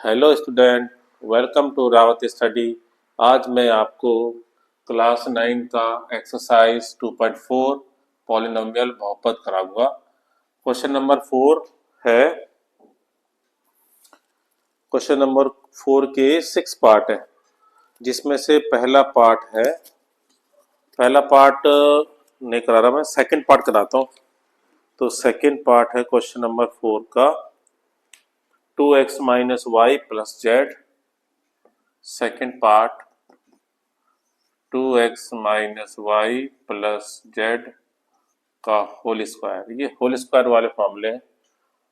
Hello student, welcome to Rawat study. आज मैं आपको क्लास 9 का एक्सरसाइज 2.4 पॉलिनोमियल बहुपद कराऊंगा। क्वेश्चन नंबर 4 है। क्वेश्चन नंबर 4 के 6 पार्ट है, जिसमें से पहला पार्ट नहीं करा रहा, मैं सेकंड पार्ट कराता हूँ। तो सेकंड पार्ट है क्वेश्चन नंबर 4 का 2x minus y plus z. Second part 2x minus y plus z का होल स्क्वायर। ये होल स्क्वायर वाले फॉर्मूले हैं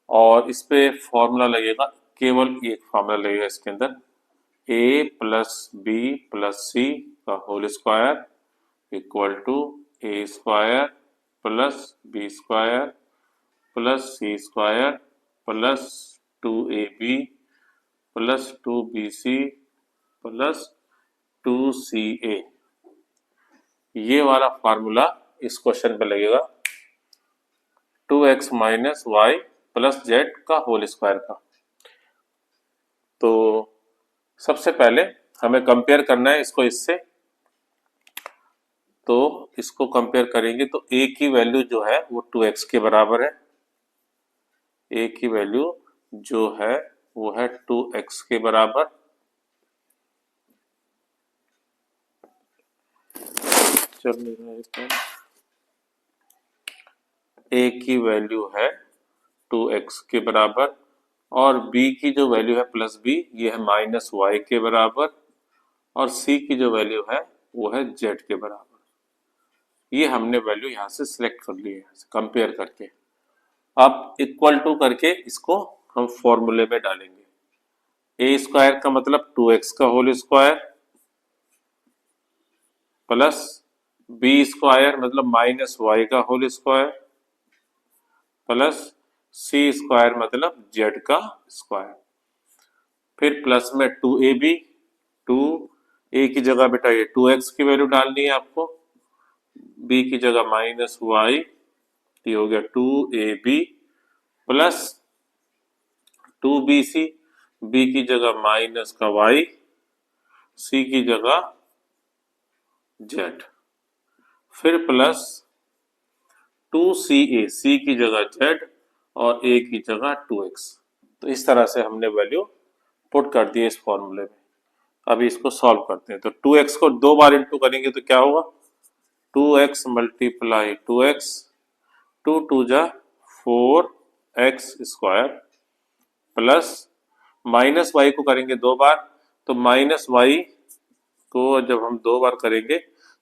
और इस पे फॉर्मूला लगेगा, केवल एक फॉर्मूला लगेगा इसके अंदर, a plus b plus c का whole square equal to a square plus b square plus c square plus 2ab plus 2bc plus 2ca। ये वाला फार्मूला इस क्वेश्चन पे लगेगा 2x minus y plus z का होल स्क्वायर का। तो सबसे पहले हमें कंपेयर करना है इसको इससे। तो इसको कंपेयर करेंगे तो a की वैल्यू जो है वो 2x के बराबर है। a की वैल्यू जो है वो है 2x के बराबर। चल नहीं रहा है। a की वैल्यू है 2x के बराबर और b की जो वैल्यू है प्लस b, ये है माइनस वाई के बराबर और c की जो वैल्यू है वो है z के बराबर। ये हमने वैल्यू यहाँ से सिलेक्ट कर ली है कंपेयर करके। अब इक्वल टू करके इसको हम फॉर्मूले में डालेंगे। ए स्क्वायर का मतलब 2x का whole square plus b square मतलब माइनस वाई का whole square plus c square मतलब जेड का स्क्वायर। फिर प्लस में 2ab, 2a की जगह बेटा ये 2x की वैल्यू डालनी है आपको, b की जगह माइनस वाई, ये हो गया 2ab प्लस 2bc, b की जगह माइनस का y, c की जगह z, फिर प्लस 2ca, c की जगह z और a की जगह 2x। तो इस तरह से हमने वैल्यू पुट कर दी है इस फॉर्मूले में। अभी इसको सॉल्व करते हैं। तो 2x को दो बार इंटू करेंगे तो क्या होगा, 2x मल्टीप्लाई 2x, 2 2 जा 4x square plus minus Y को करेंगे दो बार, तो माइनस वाई को जब हम दो बार करेंगे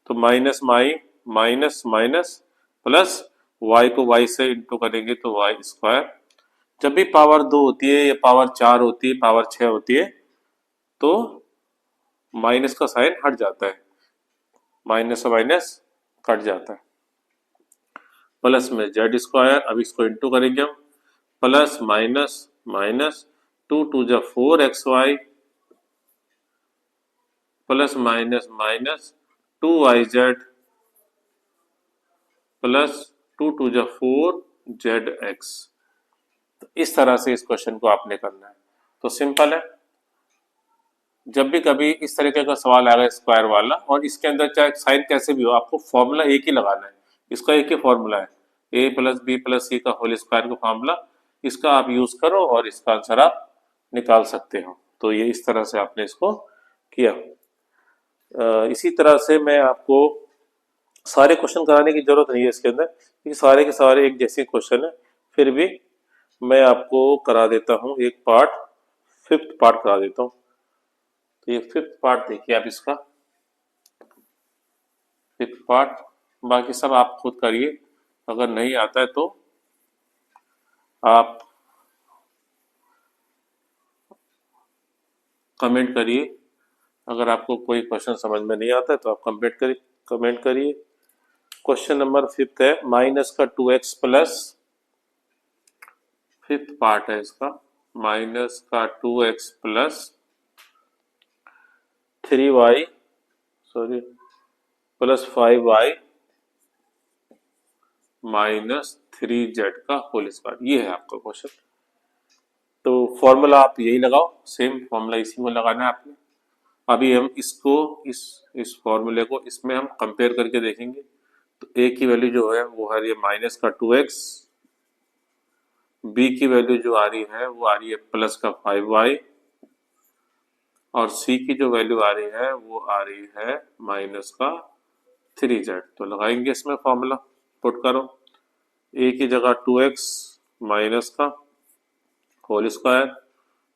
तो minus minus minus plus y को वाई से इंटू करेंगे तो वाई स्क्वायर। जब भी पावर 2 होती है या पावर 4 होती है, पावर 6 होती है, तो माइनस का साइन हट जाता है, माइनस माइनस कट जाता है। प्लस में जेड स्क्वायर, अब इसको इंटू करेंगे हम, प्लस माइनस माइनस 2 2 जा 4xy plus minus minus 2yz plus 2 2 जा 4zx। तो इस तरह से इस क्वेश्चन को आपने करना है। तो सिंपल है, जब भी कभी इस तरीके का सवाल आएगा स्क्वायर वाला और इसके अंदर चाहे साइन कैसे भी हो, आपको फॉर्मूला एक ही लगाना है। इसका एक ही फॉर्मूला है, a plus b plus c का होल स्क्वायर का फॉर्मूला, इसका आप यूज करो और इसका आंसर आप निकाल सकते हो। तो ये इस तरह से आपने इसको किया। इसी तरह से मैं आपको सारे क्वेश्चन कराने की जरूरत नहीं है इसके अंदर, क्योंकि सारे के सारे एक जैसे क्वेश्चन है। फिर भी मैं आपको करा देता हूँ एक पार्ट, फिफ्थ पार्ट करा देता हूँ। तो ये फिफ्थ पार्ट देखिए आप, इसका फिफ्थ पार्ट, बाकी सब आप खुद करिए। अगर नहीं आता है तो आप कमेंट करिए। अगर आपको कोई क्वेश्चन समझ में नहीं आता है तो आप कमेंट करिए। क्वेश्चन नंबर फिफ्थ है, माइनस का 2x प्लस, फिफ्थ पार्ट है इसका, माइनस का 2x plus 3y sorry plus 5y minus 3z का होल स्क्वायर। ये है आपका क्वेश्चन। तो फॉर्मूला आप यही लगाओ, सेम फॉर्मूला इसी को लगाना है आपने। अभी हम इसको इस फॉर्मूले को इसमें हम कंपेयर करके देखेंगे। तो ए की वैल्यू जो है वो आ रही है माइनस का 2x, बी की वैल्यू जो आ रही है वो आ रही है प्लस का 5y, और सी की जो वैल्यू आ रही है वो आ रही है माइनस का 3z। तो लगाएंगे इसमें फॉर्मूला, पुट करो। ए की जगह 2x माइनस का होल स्क्वायर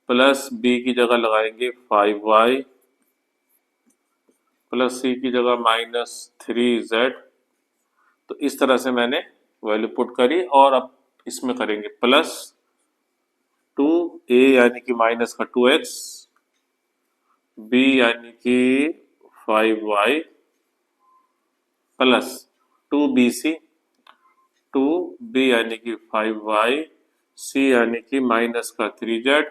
प्लस बी की जगह लगाएंगे 5y प्लस सी की जगह माइनस 3z। तो इस तरह से मैंने वैल्यू पुट करी, और अब इसमें करेंगे प्लस 2a यानी कि माइनस का 2x, b यानी कि 5y प्लस 2bc, 2b यानी कि 5y, c यानी कि माइनस का 3z।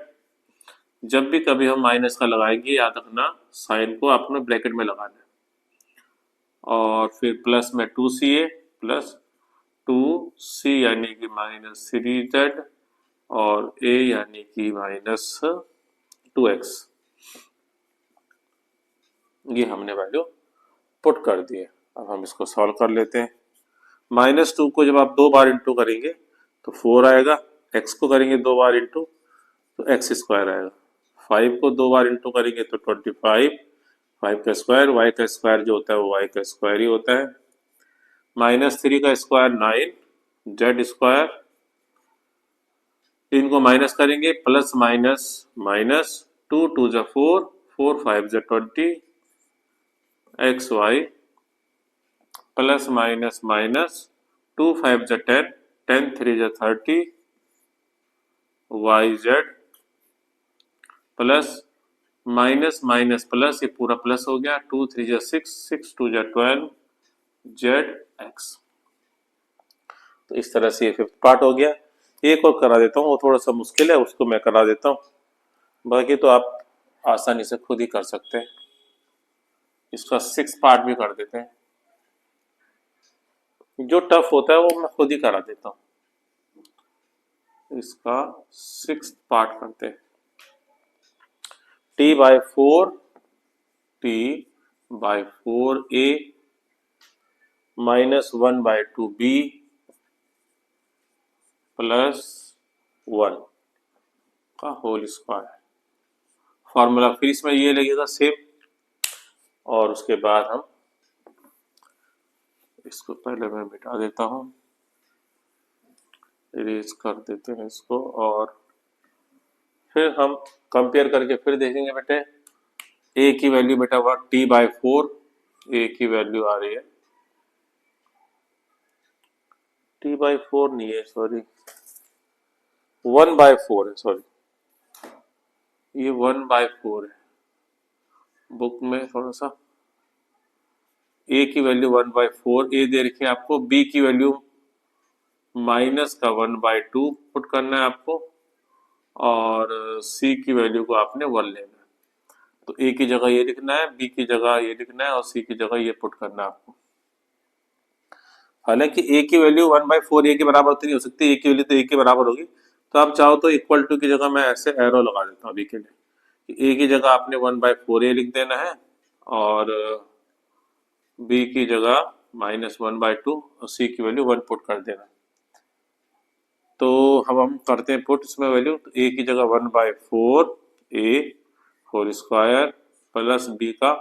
जब भी कभी हम माइनस का लगाएंगे याद रखना साइन को आपने ब्रैकेट में लगाना है, और फिर प्लस में 2ca प्लस 2c यानी कि माइनस 3z, और a यानी कि माइनस 2x। ये हमने वैल्यू पुट कर दी है। अब हम इसको सॉल्व कर लेते हैं। -2 को जब आप 2 बार इंटू करेंगे तो 4 आएगा, x को करेंगे 2 बार इंटू तो x स्क्वायर आएगा, 5 को 2 बार इंटू करेंगे तो 25, 5 का स्क्वायर, y का स्क्वायर जो होता है वो y का स्क्वायर ही होता है, -3 का स्क्वायर 9, z स्क्वायर, इनको माइनस करेंगे, प्लस माइनस माइनस, 2 2 जा 4, 4 5 जा 20, x y plus minus minus, 2 5 जा 10, 10 3 जा 30, y z plus minus minus plus, ये पूरा प्लस हो गया, 2 3 जा 6, 6 2 जा 12, जेड एक्स। तो इस तरह से ये फिफ्थ पार्ट हो गया। एक और करा देता हूँ, वो थोड़ा सा मुश्किल है, उसको मैं करा देता हूँ, बाकी तो आप आसानी से खुद ही कर सकते हैं। इसका 6 पार्ट भी कर देते हैं, जो टफ होता है वो मैं खुद ही करा देता हूँ। इसका 6 पार्ट करते हैं। t/4 a -1/2b प्लस 1 का होल स्क्वायर। फॉर्मूला फिर इसमें ये लगेगा सेम, और उसके बाद हम इसको पहले मैं मिटा देता हूँ, इरेज कर देते हैं इसको, और फिर हम कंपेयर करके फिर देखेंगे बेटे। ए की वैल्यू बेटा हुआ t/4, ए की वैल्यू आ रही है t/4 नहीं है, सॉरी 1/4 है, सॉरी ये 1/4 है, बुक में थोड़ा सा। ए की वैल्यू 1/4 ए दे रखी है आपको, बी की वैल्यू माइनस का 1/2 पुट करना है आपको, और सी की वैल्यू को आपने 1 लेना है। तो ए की जगह ये लिखना है, बी की जगह ये लिखना है, और सी की जगह ये पुट करना है आपको। हालांकि ए की वैल्यू 1/4 ए के बराबर तो नहीं हो सकती, ए की वैल्यू तो ए के बराबर होगी, तो आप चाहो तो इक्वल टू की जगह मैं ऐसे एरो लगा देता हूँ अभी के लिए। ए की जगह आपने 1/4 ए लिख देना है, और बी की जगह -1/2, और सी की वैल्यू 1 पुट कर देना। तो हम करते हैं पुट इसमें वैल्यू। तो ए की जगह 1/4 ए होल स्क्वायर प्लस बी का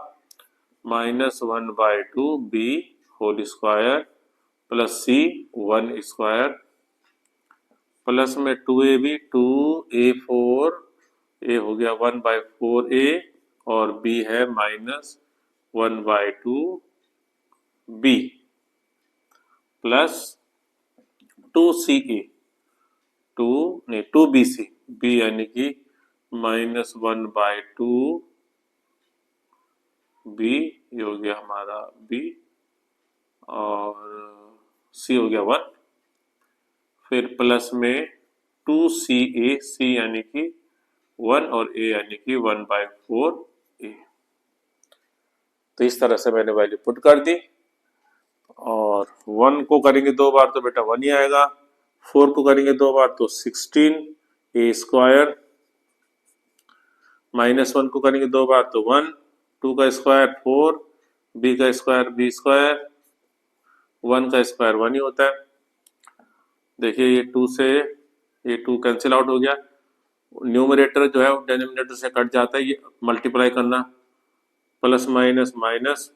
-1/2 बी होल स्क्वायर प्लस सी 1 स्क्वायर प्लस में 2ab 2a4 ए हो गया 1/4 ए, और बी है -1/2 B plus 2ca 2bc B यानी कि -1/2 बी, ये हो गया हमारा बी, और सी हो गया 1, फिर प्लस में 2ca सी यानी कि 1, और ए यानी कि 1/4 ए। तो इस तरह से मैंने वैल्यू पुट कर दी, और 1 को करेंगे 2 बार तो बेटा 1 ही आएगा, 4 को करेंगे 2 बार तो 16 ए स्क्वायर -1 को करेंगे 2 बार तो 1, 2 का स्क्वायर 4, b का स्क्वायर b स्क्वायर, 1 का स्क्वायर 1 ही होता है। देखिए ये 2 से ये 2 कैंसिल आउट हो गया, न्यूमरेटर जो है वो डिनोमिनेटर से कट जाता है। ये मल्टीप्लाई करना, प्लस माइनस माइनस,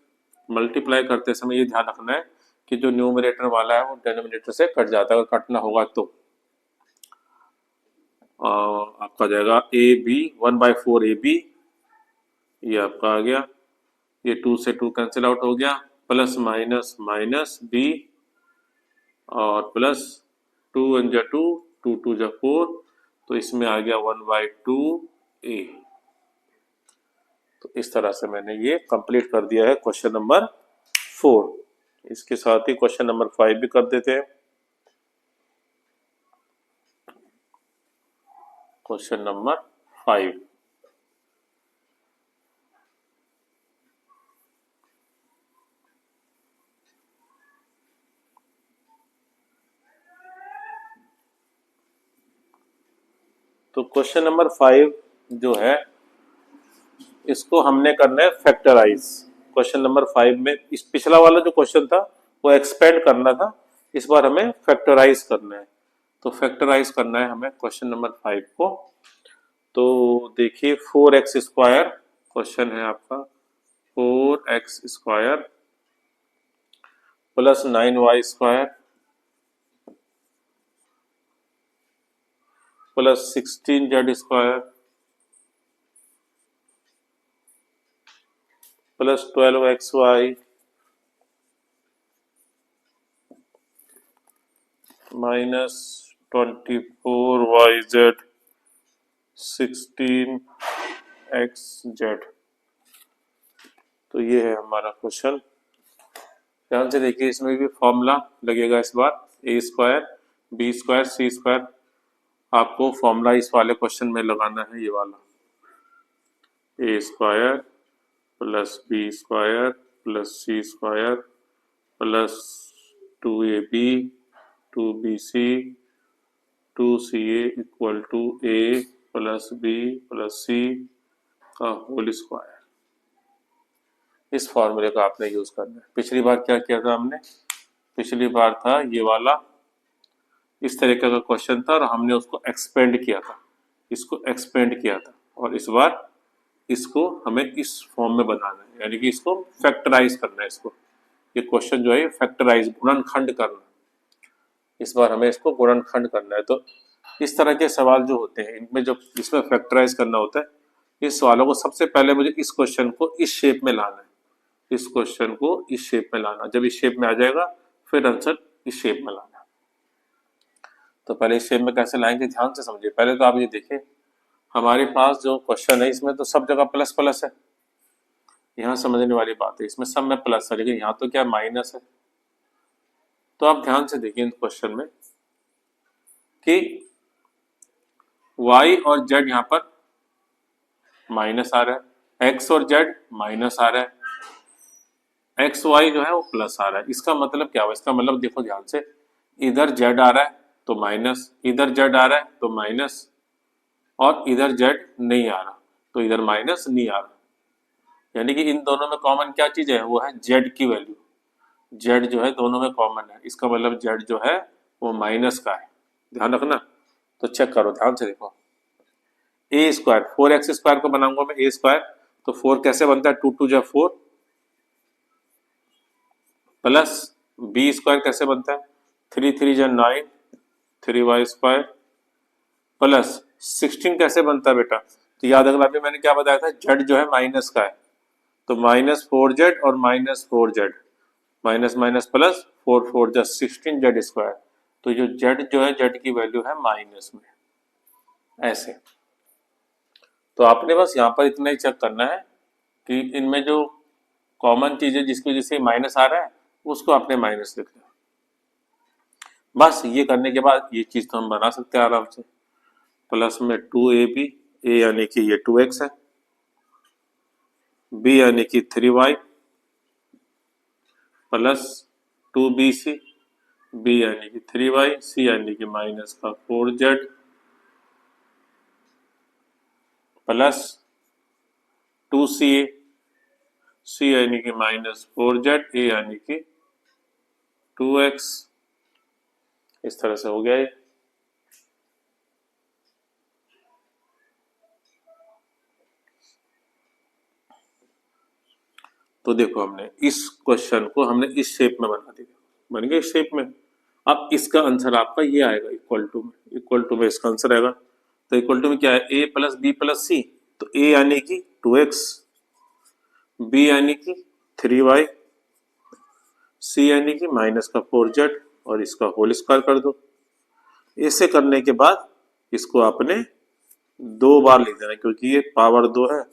मल्टीप्लाई करते समय ये ध्यान रखना है कि जो न्यूमरेटर वाला है वो डिनोमिनेटर से कट जाता है, अगर कटना होगा तो आपका आ जाएगा ए बी 1/4 ए बी, ये आपका आ गया। ये 2 से 2 कैंसिल आउट हो गया, प्लस माइनस माइनस बी और प्लस 2 1 जा 2, 2 2 जा 4, तो इसमें आ गया 1/2 ए। तो इस तरह से मैंने ये कंप्लीट कर दिया है क्वेश्चन नंबर 4। इसके साथ ही क्वेश्चन नंबर 5 भी कर देते हैं। क्वेश्चन नंबर 5, तो क्वेश्चन नंबर 5 जो है इसको हमने करना है फैक्टराइज। क्वेश्चन नंबर 5 में इस पिछला वाला जो क्वेश्चन था वो एक्सपेंड करना था, इस बार हमें फैक्टराइज करना है। तो फैक्टराइज करना है हमें क्वेश्चन नंबर 5 को। तो देखिए 4x स्क्वायर क्वेश्चन है आपका, 4x square plus 9y square plus 16z square plus 12xy minus 24yz 16xz। तो ये है हमारा क्वेश्चन। ध्यान से देखिए, इसमें भी फॉर्मूला लगेगा इस बार, a square b square c square. आपको फॉर्मूला इस वाले क्वेश्चन में लगाना है, ये वाला a square plus b square plus c square plus 2ab 2bc 2ca equal to a plus b plus c का होल स्क्वायर। इस फॉर्मूले का आपने यूज करना है। पिछली बार क्या किया था हमने, पिछली बार था ये वाला, इस तरीके का क्वेश्चन था और हमने उसको एक्सपेंड किया था, इसको एक्सपेंड किया था, और इस बार इसको हमें इस फॉर्म में बनाना है, यानी कि इसको फैक्टराइज करना है। इसको ये क्वेश्चन जो है फैक्टराइज गुणनखंड करना, इस बार हमें इसको गुणनखंड करना है। तो इस तरह के सवाल जो होते हैं इनमें जो इसमें फैक्टराइज करना होता है, इस सवालों को सबसे पहले मुझे इस क्वेश्चन को इस शेप में लाना है, इस क्वेश्चन को इस शेप में लाना। जब इस शेप में आ जाएगा फिर आंसर इस शेप में लाना। तो पहले इस शेप में कैसे लाएंगे, ध्यान से समझिए। पहले तो आप ये देखिए, हमारे पास जो क्वेश्चन है इसमें तो सब जगह प्लस प्लस है, यहाँ समझने वाली बात है, इसमें सब में प्लस है, लेकिन यहाँ तो क्या माइनस है। तो आप ध्यान से देखिए इन क्वेश्चन में कि y और z यहाँ पर माइनस आ रहा है, x और z माइनस आ रहा है, एक्स वाई जो है वो प्लस आ रहा है। इसका मतलब क्या हुआ, इसका मतलब देखो ध्यान से, इधर z आ रहा है तो माइनस, इधर z आ रहा है तो माइनस, और इधर z नहीं आ रहा तो इधर माइनस नहीं आ रहा। यानी कि इन दोनों में कॉमन क्या चीज है, वो है z की वैल्यू। z जो है दोनों में कॉमन है, इसका मतलब z जो है वो माइनस का है, ध्यान रखना। तो चेक करो, ध्यान से देखो, ए स्क्वायर 4x स्क्वायर को बनाऊंगा मैं ए स्क्वायर, तो 4 कैसे बनता है, 2 2 जा 4, प्लस बी स्क्वायर कैसे बनता है, 3 3 जा 9 3y स्क्वायर, प्लस 16 कैसे बनता है बेटा, तो याद रखना अभी मैंने क्या बताया था, z जो है माइनस का है, तो -4z और -4z, माइनस माइनस प्लस 4 4 जा 16z स्क्वायर। तो जो z जो है z की वैल्यू है माइनस में, ऐसे। तो आपने बस यहाँ पर इतना ही चेक करना है कि इनमें जो कॉमन चीज है जिसकी वजह से माइनस आ रहा है उसको आपने माइनस लिखना है। बस ये करने के बाद ये चीज तो हम बना सकते हैं आराम से। प्लस में 2ab, ए यानी कि ये 2x है, b यानी कि 3y, प्लस 2bc, b यानी कि 3y, c यानी कि माइनस का 4z, प्लस 2ca, c यानी कि -4z, a यानी कि 2x। इस तरह से हो गया ये। तो देखो हमने इस क्वेश्चन को हमने इस शेप में बना दिया, बन गया इस शेप में। अब इसका आंसर आपका ये आएगा इक्वल टू में इसका आंसर आएगा। तो इक्वल टू में क्या है, a प्लस बी प्लस सी। तो a यानी कि 2x, b यानी कि 3y, c यानी कि -4z और इसका होल स्क्वायर कर दो। ऐसे करने के बाद इसको आपने 2 बार लिख देना, क्योंकि ये पावर 2 है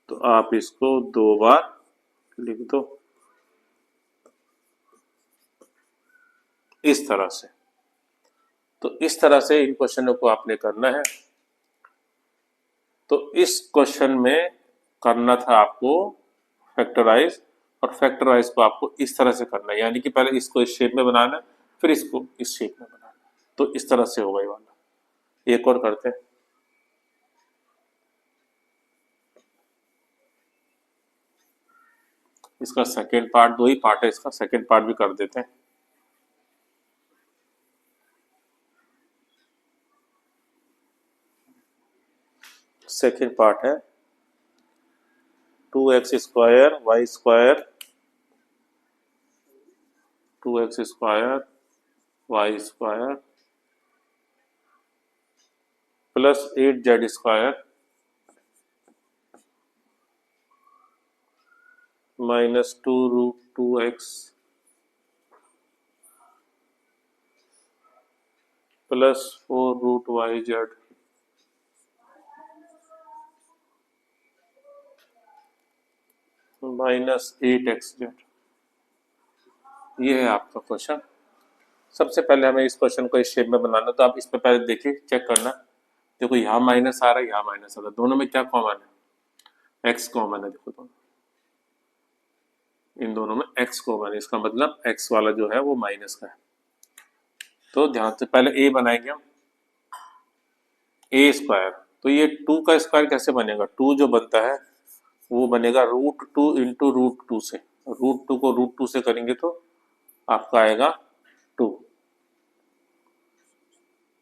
तो आप इसको 2 बार लिख दो इस तरह से। तो इस तरह से इन क्वेश्चनों को आपने करना है। तो इस क्वेश्चन में करना था आपको फैक्टराइज, और फैक्टराइज को आपको इस तरह से करना है, यानी कि पहले इसको इस शेप में बनाना, फिर इसको इस शेप में बनाना। तो इस तरह से होगा ये वाला। एक और करते हैं। इसका सेकेंड पार्ट, 2 ही पार्ट है, इसका सेकेंड पार्ट भी कर देते हैं। सेकेंड पार्ट है 2x square y square, 2x square y square plus 8z square -2√2x plus 4√yz -8xz। ये है आपका क्वेश्चन। सबसे पहले हमें इस क्वेश्चन को इस शेप में बनाना, तो आप इस पे पहले देखिए, चेक करना। देखो यहाँ माइनस आ रहा है, यहाँ माइनस आ रहा है, दोनों में क्या कॉमन है, x कॉमन है। देखो दोनों, इन दोनों में x कॉमन है, इसका मतलब x वाला जो है वो माइनस का है। तो ध्यान से पहले a बनाएंगे हम, a स्क्वायर। तो ये 2 का स्क्वायर कैसे बनेगा, 2 जो बनता है वो बनेगा √2 इंटू √2 से। √2 को √2 से करेंगे तो आपका आएगा 2।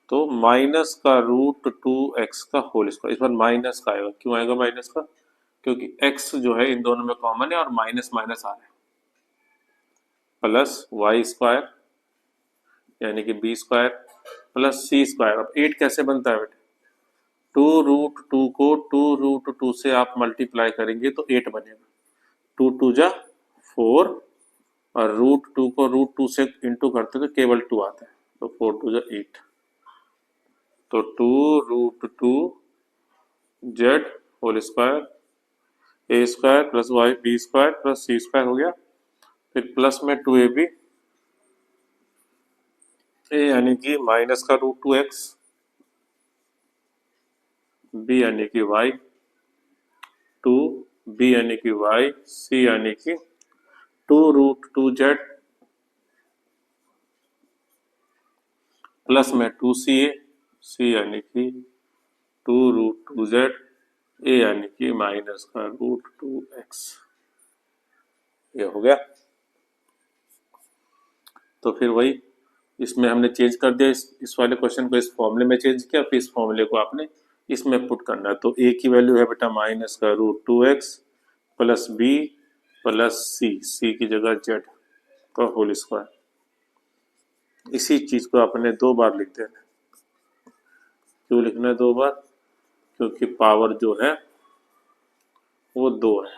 तो माइनस का √2x का होल स्क्वायर, इस बार माइनस का आएगा। क्यों आएगा माइनस का, क्योंकि x जो है इन दोनों में कॉमन है और माइनस माइनस आ रहा है। प्लस y स्क्वायर यानी कि b square plus c square. अब 8 कैसे बनता है बेटे, 2√2 को 2√2 से आप मल्टीप्लाई करेंगे तो 8 बनेगा। 2 2 जा 4 और √2 को √2 से इंटू करते तो केवल 2 आता है, तो 4 2 जा 8। तो 2√2z whole square a square plus y b square plus c square हो गया। फिर प्लस में 2ab, a यानी कि माइनस का √2x, b यानी कि y, 2 b यानी कि y, c यानी कि 2√2z प्लस में 2ca, c यानी कि 2√2z, a यानी कि माइनस का √2x। ये हो गया। तो फिर वही इसमें हमने चेंज कर दिया, इस वाले क्वेश्चन को इस फॉर्मूले में चेंज किया, फिर इस फॉर्मूले को आपने इसमें पुट करना है। तो a की वैल्यू है बेटा माइनस का √2x plus b plus c की जगह z का होल स्क्वायर। इसी चीज को आपने 2 बार लिख देना। क्यों लिखना है 2 बार, क्योंकि पावर जो है वो 2 है।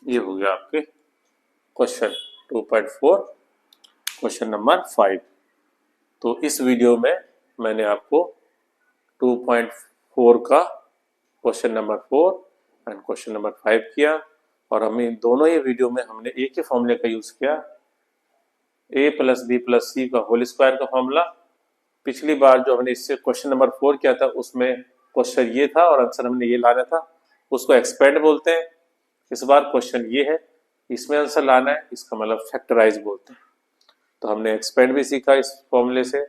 ये हो गया आपके क्वेश्चन 2.4, क्वेश्चन नंबर 5। तो इस वीडियो में मैंने आपको 2.4 का question number 4 and question number 5 किया, और हमें इन दोनों ही वीडियो में हमने एक ही फॉर्मूले का यूज किया, a plus b plus c का होल स्क्वायर का फॉर्मूला। पिछली बार जो हमने इससे क्वेश्चन नंबर 4 किया था उसमें क्वेश्चन ये था और आंसर हमने ये लाना था, उसको एक्सपेंड बोलते हैं। इस बार क्वेश्चन ये है, इसमें आंसर लाना है, इसका मतलब फैक्टराइज बोलते हैं। तो हमने एक्सपेंड भी सीखा इस फॉर्मूले से,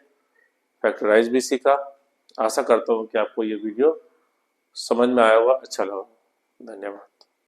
फैक्टराइज भी सीखा। आशा करता हूँ कि आपको ये वीडियो समझ में आया होगा, अच्छा लगा। धन्यवाद।